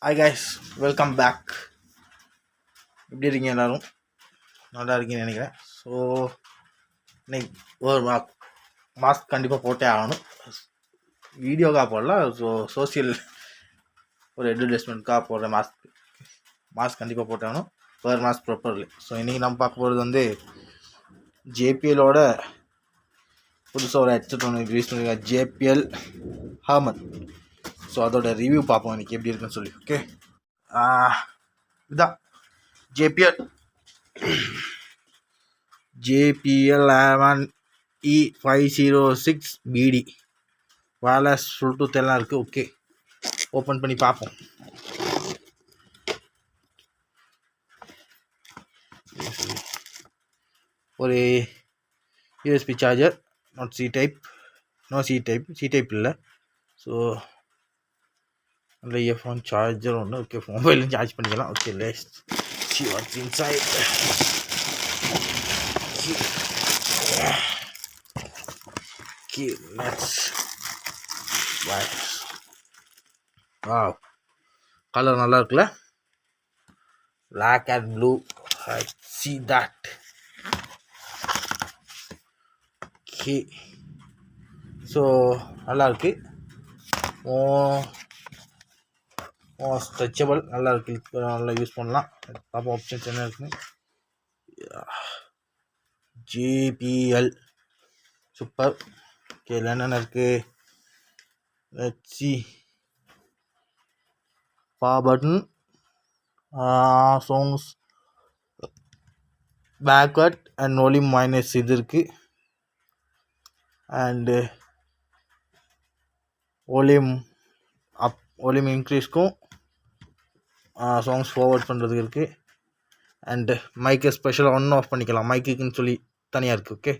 Hi guys, welcome back. எப்படி இருக்கீங்க எல்லோரும்? நல்லா இருக்கீங்கன்னு நினைக்கிறேன். ஸோ இன்னைக்கு ஒரு மாஸ்க் கண்டிப்பாக போட்டே ஆகணும். வீடியோக்காக போடல, ஸோ சோசியல் ஒரு அட்வர்டைஸ்மெண்ட்காக போடுற மாஸ்க் கண்டிப்பாக போட்டே ஆகணும். வேறு மாஸ்க் ப்ராப்பர்லி. ஸோ இன்றைக்கி நம்ம பார்க்க போகிறது வந்து ஜேபிஎலோட புதுசாக ஒரு ஹெட்செட் ஒன்று ரிலீஸ் பண்ணியிருக்காங்க, ஜேபிஎல் ஹார்மன். ஸோ அதோட ரிவ்யூ பார்ப்போம் இன்றைக்கி எப்படி இருக்குன்னு சொல்லி. ஓகே, இதுதான் JBL 506 BD வயர்லெஸ் ப்ளூடூத் எல்லாம் இருக்குது. ஓகே, ஓப்பன் பண்ணி பார்ப்போம். ஒரு USB charger, not C type, C type இல்லை. ஸோ அந்த இயர்ஃபோன் சார்ஜர் ஒன்று. ஓகே, மொபைலும் சார்ஜ் பண்ணிக்கலாம். Okay, let's see what's inside. Okay, let's wow, colour நல்லா இருக்குல்ல, black and blue. I see that. Okay, so நல்லா இருக்கு. ஸ்ட்ரெச்சபிள், நல்லா இருக்கு, நல்லா யூஸ் பண்ணலாம். பாப்பா ஆப்ஷன்ஸ் என்ன இருக்குன்னு. JBL super. ஓகே, என்னென்ன இருக்குது? Let's see. Power button, songs, backward and volume minus இது இருக்குது. அண்டு வால்யூம் இன்க்ரீஸ்க்கும் சாங்ஸ் ஃபார்வர்ட் பண்ணுறதுக்கு இருக்குது. அண்டு மைக்கை ஸ்பெஷலாக ஒன் ஆஃப் பண்ணிக்கலாம், மைக்குன்னு சொல்லி தனியாக இருக்குது. ஓகே,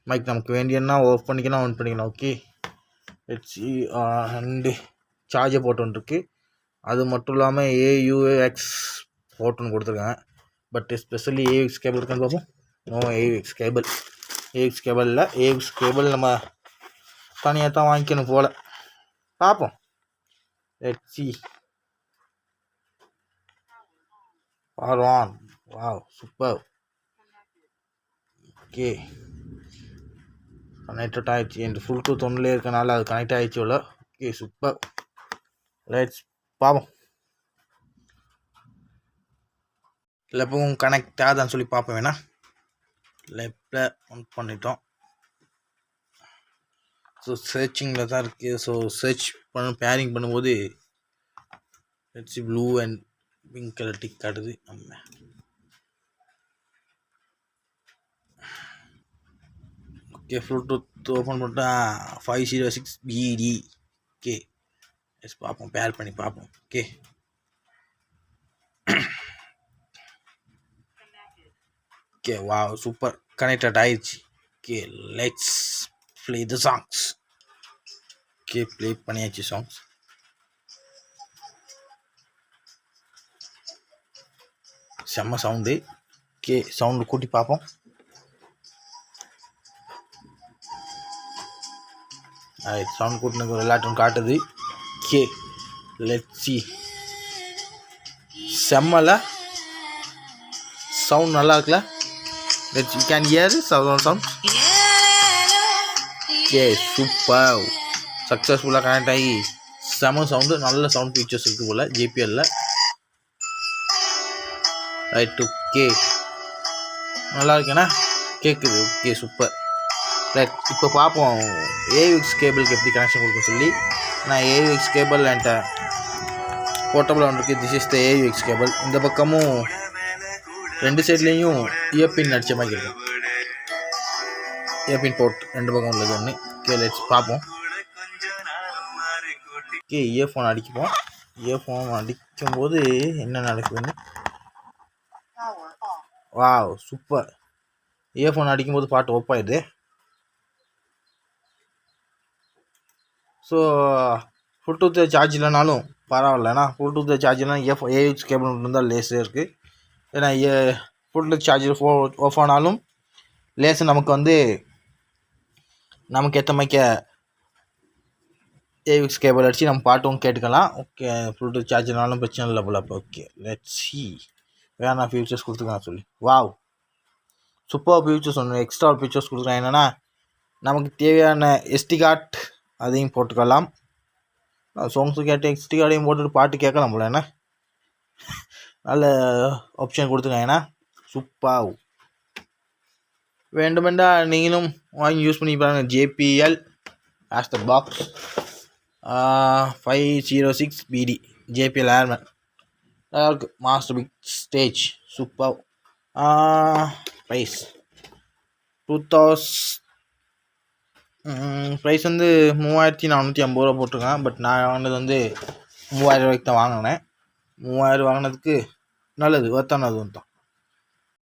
மைக் நமக்கு வேண்டியன்னா ஆஃப் பண்ணிக்கலாம், ஆன் பண்ணிக்கலாம். Okay, let's see. And charger port ஒன்று இருக்குது. அது மட்டும் இல்லாமல் AUX போர்ட்டுன்னு கொடுத்துருக்காங்க. பட் ஸ்பெஷலி AUX கேபிள் இருக்கான்னு பார்ப்போம். No AUX cable. AUX cable இல்லை. AUX கேபிள் நம்ம தனியாக தான் வாங்கிக்கணும் போல். பார்ப்போம். Let's see. Power on. Wow, super. Okay, connected ஆகிடுச்சு. என் ப்ளூடூத் ஒன்றுலேயே இருக்கனால அது கனெக்ட் ஆகிடுச்சு உள்ள. Okay, super. லெட்ஸ் பார்ப்போம். லெஃப்டும் கனெக்ட் ஆகுதான்னு சொல்லி பார்ப்போம். வேணா லெஃப்டில் ஆன் பண்ணிட்டோம். ஸோ சர்ச்சிங்கில் தான் இருக்குது. ஸோ சர்ச் பேரிங் பண்ணும்போது let's blue and pink colour tick காட்டுது. நம்ம ஓகே, ப்ளூடூத் ஓப்பன் பண்ணிட்டால் 506 BD. ஓகே, எஸ் பார்ப்போம், பேர் பண்ணி பார்ப்போம். Okay, okay, wow, super, connected ஆயிடுச்சு. Okay, let's play the songs. Okay, play பண்ணியாச்சு சாங்ஸ். செம்ம சவுண்டு. ஓகே, சவுண்டு கூட்டி பார்ப்போம். சவுண்ட் கூட்டினு விளையாட்டுன்னு காட்டுது. Okay, let's see. செம்மல சவுண்ட் நல்லா இருக்குல்ல. Let's you can hear sound. Okay, super, சக்ஸஸ்ஃபுல்லாக கனெக்ட் ஆகி செம்ம சவுண்டு. நல்ல சவுண்ட் ஃபீச்சர்ஸ் இருக்குது போல் JBLல. ரைட், ஓகே, நல்லா இருக்குண்ணா, கேட்குது. Okay, super. ரைட், இப்போ பார்ப்போம் AUX கேபிளுக்கு எப்படி கனெக்ஷன் கொடுக்க சொல்லி. நான் AUX கேபிள் என்கிட்ட போர்ட்டபிள் ஒன்று இருக்குது. This is the AUX cable. இந்த பக்கமும் ரெண்டு சைட்லேயும் இயர்பின் அடித்த மாதிரி இருக்கும். இயர்பின் போர்ட் ரெண்டு பக்கம் உள்ளது ஒன்று. ஓகே, லெட்ஸ் பார்ப்போம். ஓகே, இயர்ஃபோன் அடிக்குவோம். இயர்ஃபோன் அடிக்கும்போது என்ன நடக்குதுன்னு. Wow, super. இயர்ஃபோன் அடிக்கும்போது பாட்டு ஆஃப் ஆயிடுது. ஸோ ப்ளூடூத் சார்ஜ் இல்லைனாலும் பரவாயில்லண்ணா. ப்ளூடூத் சார்ஜ் இல்லைனா AUX கேபிள் இருந்தால் லேஸாக இருக்குது. ஏன்னா ப்ளூடூத் சார்ஜர் ஆஃப் ஆனாலும் லேஸு நமக்கு வந்து நமக்கு ஏற்ற மாதிரி AUX கேபிள் அடித்து நம்ம பாட்டும் கேட்டுக்கலாம். ஓகே, ப்ளூடூத் சார்ஜர்னாலும் பிரச்சனை இல்லை போல். அப்போ ஓகே, லெட்ஸ் சி வேணா ஃபியூச்சர்ஸ் கொடுத்துருக்காங்க சொல்லி. Wow, super features. ஒன்று எக்ஸ்ட்ரா ஃபியூச்சர்ஸ் கொடுக்குறாங்க. என்னென்னா நமக்கு தேவையான SD கார்டு அதையும் போட்டுக்கலாம். சாங்ஸு கேட்டு SD கார்டையும் போட்டுட்டு பாட்டு கேட்கலாம் போல. என்ன நல்ல ஆப்ஷன் கொடுத்துருக்காங்க. சூப்பர். வேண்டுமெண்டா நீங்களும் வாங்கி யூஸ் பண்ணி பாருங்கள். JBL as the box 506 BD JBL Airman master big stage. Super. Price 2000. Price வந்து 3450 ரூபா போட்டிருக்கேன். பட் நான் வாங்கினது வந்து 3000 ரூபாய்க்கு தான் வாங்கினேன். 3000 வாங்கினதுக்கு நல்லது, ஒர்த்தானது தான்.